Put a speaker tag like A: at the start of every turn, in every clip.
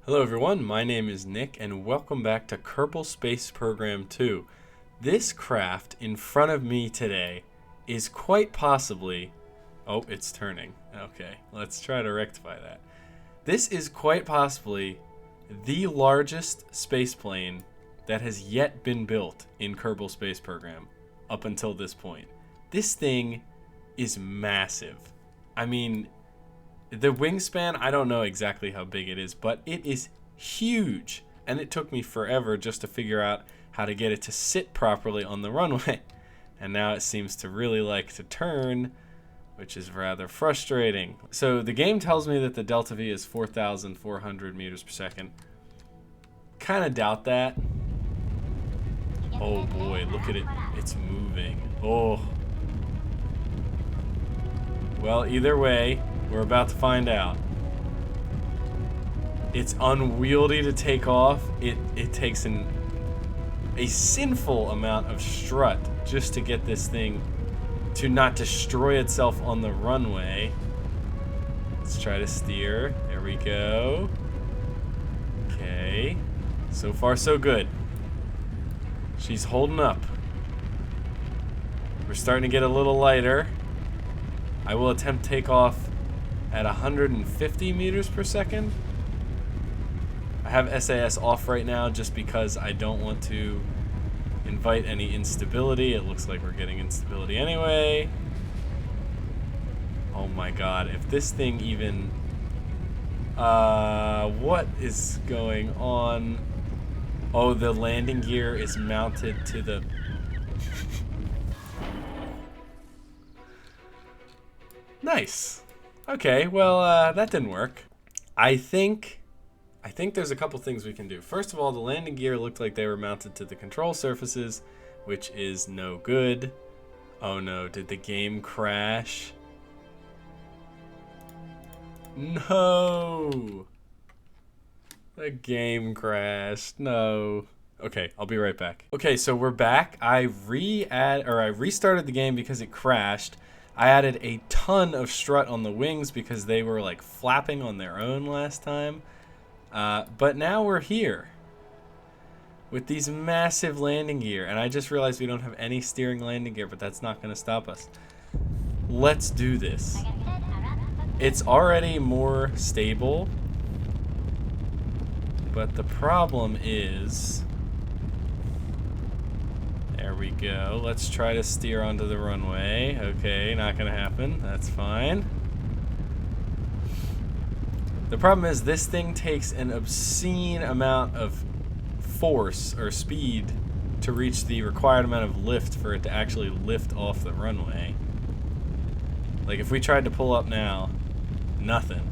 A: Hello everyone, my name is Nick and welcome back to Kerbal Space Program 2. This craft in front of me today is quite possibly... Oh, it's turning. Okay, let's try to rectify that. This is quite possibly the largest spaceplane that has yet been built in Kerbal Space Program up until this point. This thing is massive. I mean... The wingspan, I don't know exactly how big it is, but it is huge. And it took me forever just to figure out how to get it to sit properly on the runway. And now it seems to really like to turn, which is rather frustrating. So the game tells me that the delta V is 4,400 meters per second. Kind of doubt that. Oh boy, look at it. It's moving. Oh. Well, either way, we're about to find out. It's unwieldy to take off. It takes a sinful amount of strut just to get this thing to not destroy itself on the runway. Let's try to steer. There we go. Okay. So far, so good. She's holding up. We're starting to get a little lighter. I will attempt takeoff at 150 meters per second. I have SAS off right now just because I don't want to invite any instability. It looks like we're getting instability anyway. Oh my god, if this thing even... what is going on? Oh, the landing gear is mounted to the... Nice. Okay, well, that didn't work. I think there's a couple things we can do. First of all, the landing gear looked like they were mounted to the control surfaces, which is no good. Oh no, did the game crash? No! The game crashed. No. Okay, I'll be right back. Okay, so we're back. I restarted the game because it crashed. I added a ton of strut on the wings because they were like flapping on their own last time. But now we're here with these massive landing gear. And I just realized we don't have any steering landing gear, but that's not going to stop us. Let's do this. It's already more stable. But the problem is... There we go. Let's try to steer onto the runway. Okay, not gonna happen. That's fine. The problem is this thing takes an obscene amount of force or speed to reach the required amount of lift for it to actually lift off the runway. Like if we tried to pull up now, nothing.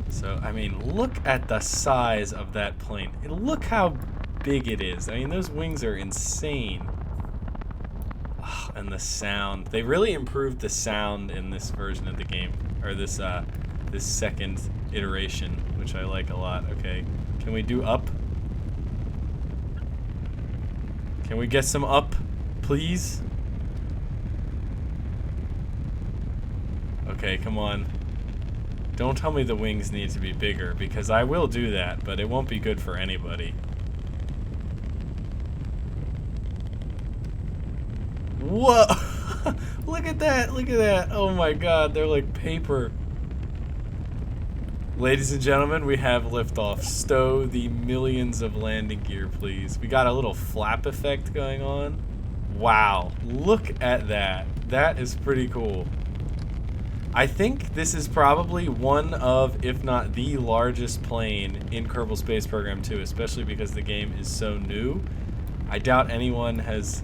A: So, I mean, look at the size of that plane. Look how big it is. I mean, those wings are insane. Oh, and the sound. They really improved the sound in this version of the game, or this second iteration, which I like a lot. Okay, can we do up? Can we get some up, please? Okay, come on. Don't tell me the wings need to be bigger, because I will do that, but it won't be good for anybody. Whoa! Look at that! Look at that! Oh my god, they're like paper. Ladies and gentlemen, we have liftoff. Stow the millions of landing gear, please. We got a little flap effect going on. Wow, look at that. That is pretty cool. I think this is probably one of, if not the largest plane in Kerbal Space Program 2, especially because the game is so new. I doubt anyone has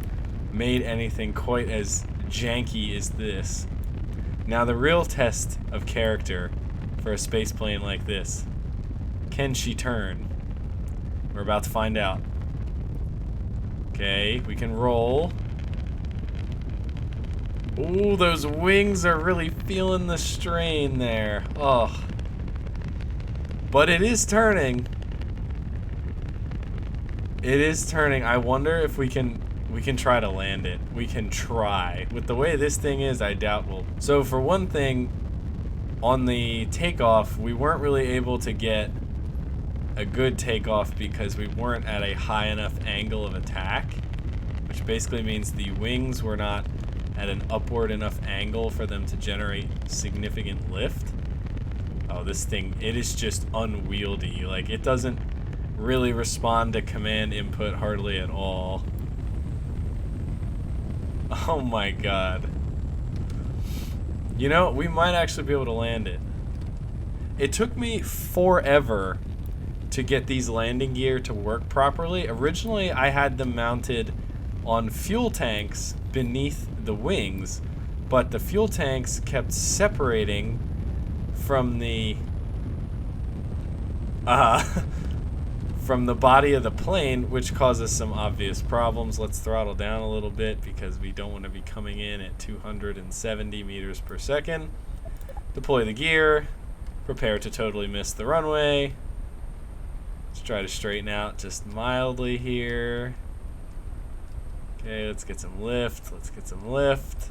A: made anything quite as janky as this. Now the real test of character for a space plane like this. Can she turn? We're about to find out. Okay, we can roll. Ooh, those wings are really feeling the strain there. Oh. But it is turning. It is turning. I wonder if we can try to land it. We can try. With the way this thing is, I doubt we'll. So for one thing, on the takeoff, we weren't really able to get a good takeoff because we weren't at a high enough angle of attack, which basically means the wings were not at an upward enough angle for them to generate significant lift. Oh, this thing, it is just unwieldy. Like, it doesn't really respond to command input hardly at all. Oh my god. You know, we might actually be able to land it. It took me forever to get these landing gear to work properly. Originally, I had them mounted on fuel tanks beneath the wings, but the fuel tanks kept separating from the from the body of the plane, which causes some obvious problems. Let's throttle down a little bit because we don't want to be coming in at 270 meters per second. Deploy the gear. Prepare to totally miss the runway. Let's try to straighten out just mildly here. Okay, let's get some lift. Let's get some lift.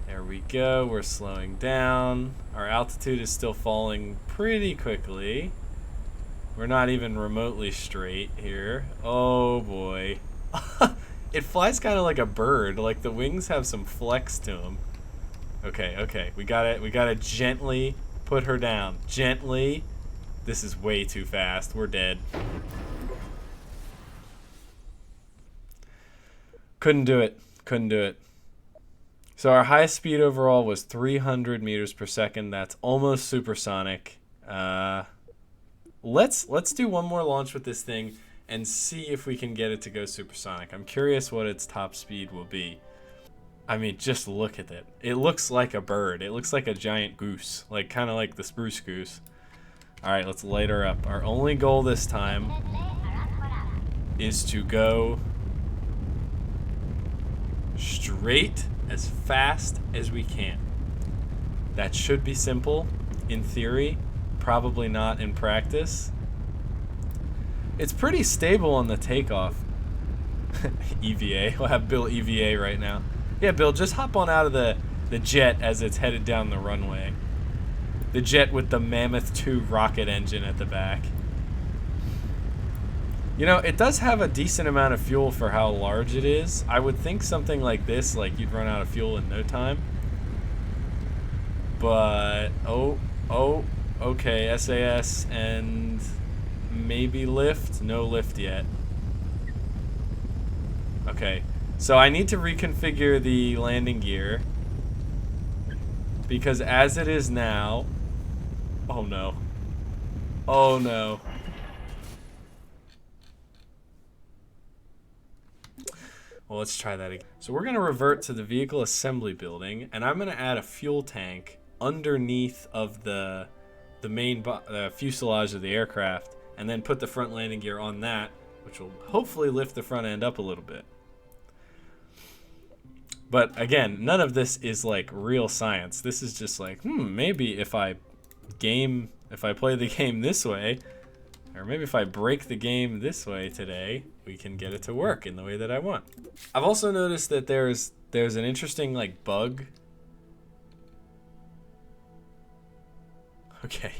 A: There we go. We're slowing down. Our altitude is still falling pretty quickly. We're not even remotely straight here. Oh boy. It flies kind of like a bird. Like the wings have some flex to them. Okay, okay. We gotta gently put her down. Gently. This is way too fast. We're dead. Couldn't do it. Couldn't do it. So our highest speed overall was 300 meters per second. That's almost supersonic. Let's do one more launch with this thing and see if we can get it to go supersonic. I'm curious what its top speed will be. I mean, just look at it. It looks like a bird. It looks like a giant goose, like kind of like the spruce goose. All right, let's light her up. Our only goal this time is to go straight as fast as we can. That should be simple in theory, probably not in practice. It's pretty stable on the takeoff. EVA. We'll have Bill EVA right now. Yeah, Bill, just hop on out of the jet as it's headed down the runway. The jet with the Mammoth 2 rocket engine at the back. You know, it does have a decent amount of fuel for how large it is. I would think something like this, like you'd run out of fuel in no time. But, okay, SAS and maybe lift? No lift yet. Okay, so I need to reconfigure the landing gear. Because as it is now... Oh no. Oh no. Well, let's try that again. So we're going to revert to the vehicle assembly building, and I'm going to add a fuel tank underneath of the main fuselage of the aircraft, and then put the front landing gear on that, which will hopefully lift the front end up a little bit. But again, none of this is like real science. This is just like, maybe if I play the game this way, or maybe if I break the game this way today, we can get it to work in the way that I want. I've also noticed that there's an interesting like bug. Okay.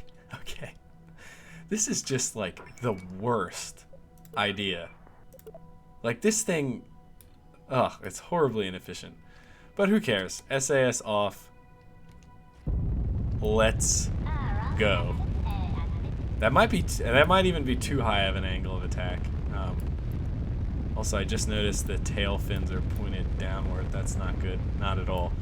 A: This is just like the worst idea. Like this thing, it's horribly inefficient. But who cares? SAS off. Let's go. That might even be too high of an angle of attack. Also, I just noticed the tail fins are pointed downward. That's not good, not at all.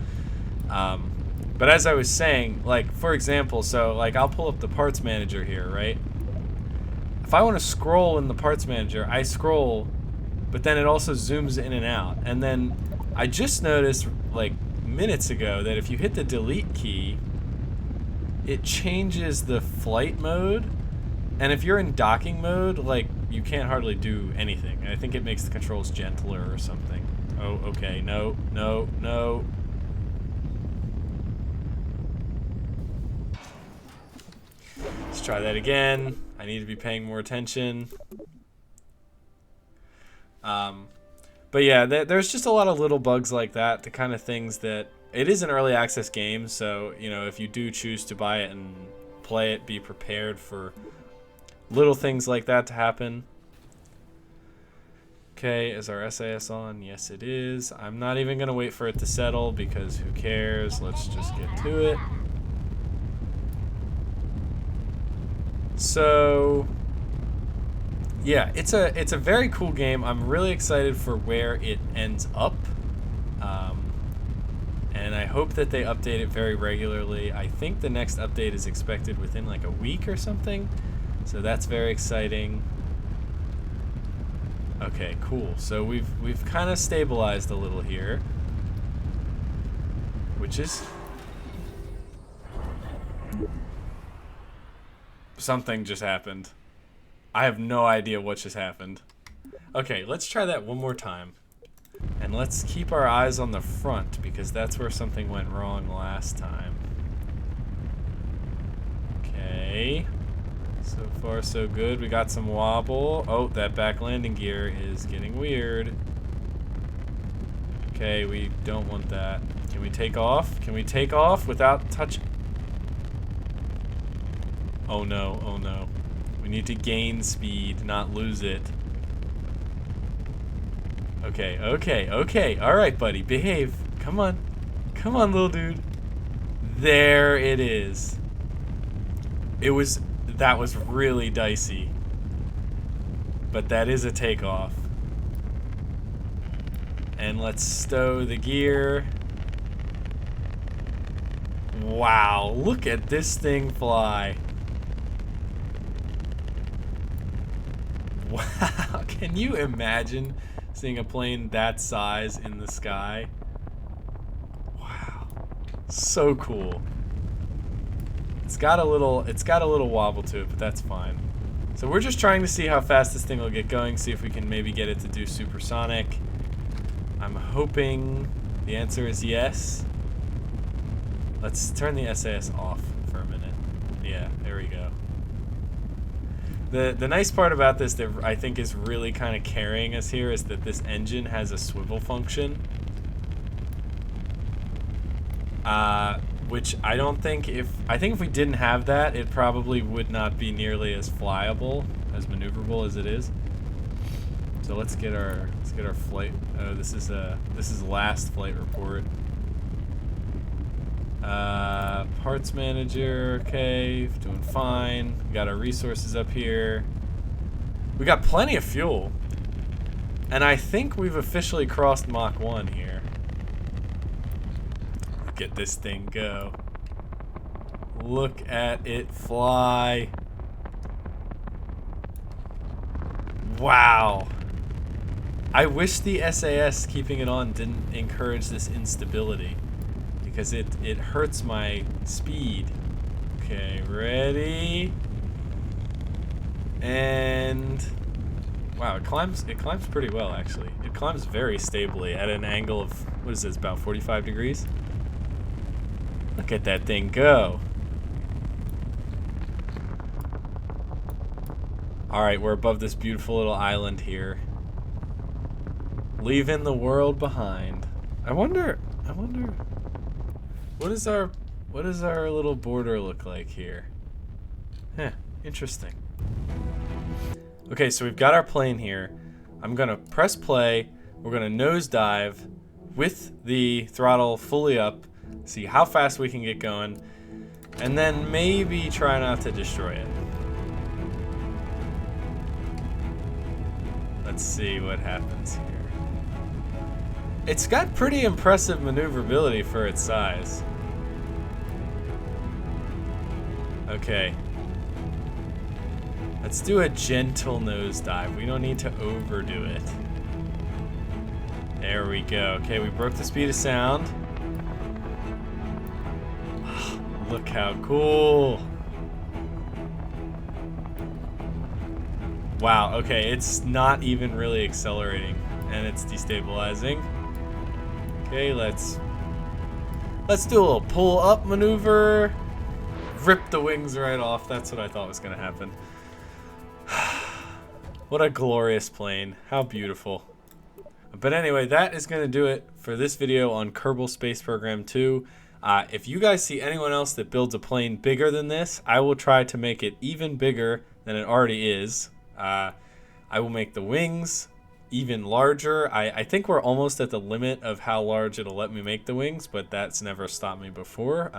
A: But as I was saying, like for example, so like I'll pull up the parts manager here, right? If I want to scroll in the parts manager, I scroll, but then it also zooms in and out. And then I just noticed like minutes ago that if you hit the delete key, it changes the flight mode. And if you're in docking mode, like you can't hardly do anything. I think it makes the controls gentler or something. Oh, okay. No. Let's try that again. I need to be paying more attention. But yeah, there's just a lot of little bugs like that, the kind of things that it is an early access game, so, you know, if you do choose to buy it and play it, be prepared for little things like that to happen. Okay, is our SAS on? Yes, it is. I'm not even going to wait for it to settle because who cares? Let's just get to it. So, yeah, it's a very cool game. I'm really excited for where it ends up. And I hope that they update it very regularly. I think the next update is expected within like a week or something. So that's very exciting. Okay, cool. So we've kind of stabilized a little here, which is something just happened. I have no idea what just happened. Okay, let's try that one more time. And let's keep our eyes on the front because that's where something went wrong last time. Okay. So far, so good. We got some wobble. Oh, that back landing gear is getting weird. Okay, we don't want that. Can we take off? Can we take off without touching? Oh no, oh no. We need to gain speed, not lose it. Okay, okay, okay. Alright, buddy. Behave. Come on. Come on, little dude. There it is. That was really dicey. But that is a takeoff. And let's stow the gear. Wow, look at this thing fly. Wow, can you imagine seeing a plane that size in the sky? Wow, so cool. It's got a little wobble to it, but that's fine. So we're just trying to see how fast this thing will get going, see if we can maybe get it to do supersonic. I'm hoping the answer is yes. Let's turn the SAS off for a minute. Yeah, there we go. The nice part about this that I think is really kind of carrying us here is that this engine has a swivel function. Which I think if we didn't have that, it probably would not be nearly as flyable, as maneuverable as it is. So let's get our flight. Oh, this is last flight report. Parts manager, okay, doing fine. We got our resources up here. We got plenty of fuel. And I think we've officially crossed Mach 1 here. Look at this thing go. Look at it fly. Wow. I wish the SAS keeping it on didn't encourage this instability, because it hurts my speed. Okay, ready? And wow, it climbs pretty well actually. It climbs very stably at an angle of, what is this, about 45 degrees? Look at that thing go. Alright, we're above this beautiful little island here. Leaving the world behind. I wonder what does our little border look like here? Huh, interesting. Okay, so we've got our plane here. I'm gonna press play. We're gonna nosedive with the throttle fully up, see how fast we can get going, and then maybe try not to destroy it. Let's see what happens here. It's got pretty impressive maneuverability for its size. Okay. Let's do a gentle nosedive. We don't need to overdo it. There we go. Okay, we broke the speed of sound. Look how cool. Wow, okay, it's not even really accelerating, and it's destabilizing. Okay, let's do a little pull-up maneuver. Rip the wings right off. That's what I thought was going to happen. What a glorious plane. How beautiful. But anyway, that is going to do it for this video on Kerbal Space Program 2. If you guys see anyone else that builds a plane bigger than this, I will try to make it even bigger than it already is. I will make the wings even larger. I think we're almost at the limit of how large it'll let me make the wings, but that's never stopped me before.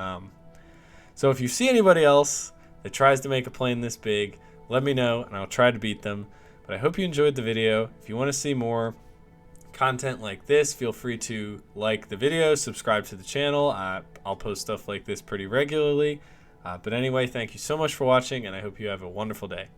A: So if you see anybody else that tries to make a plane this big, let me know and I'll try to beat them. But I hope you enjoyed the video. If you want to see more content like this, feel free to like the video, subscribe to the channel. I'll post stuff like this pretty regularly. But anyway, thank you so much for watching, and I hope you have a wonderful day.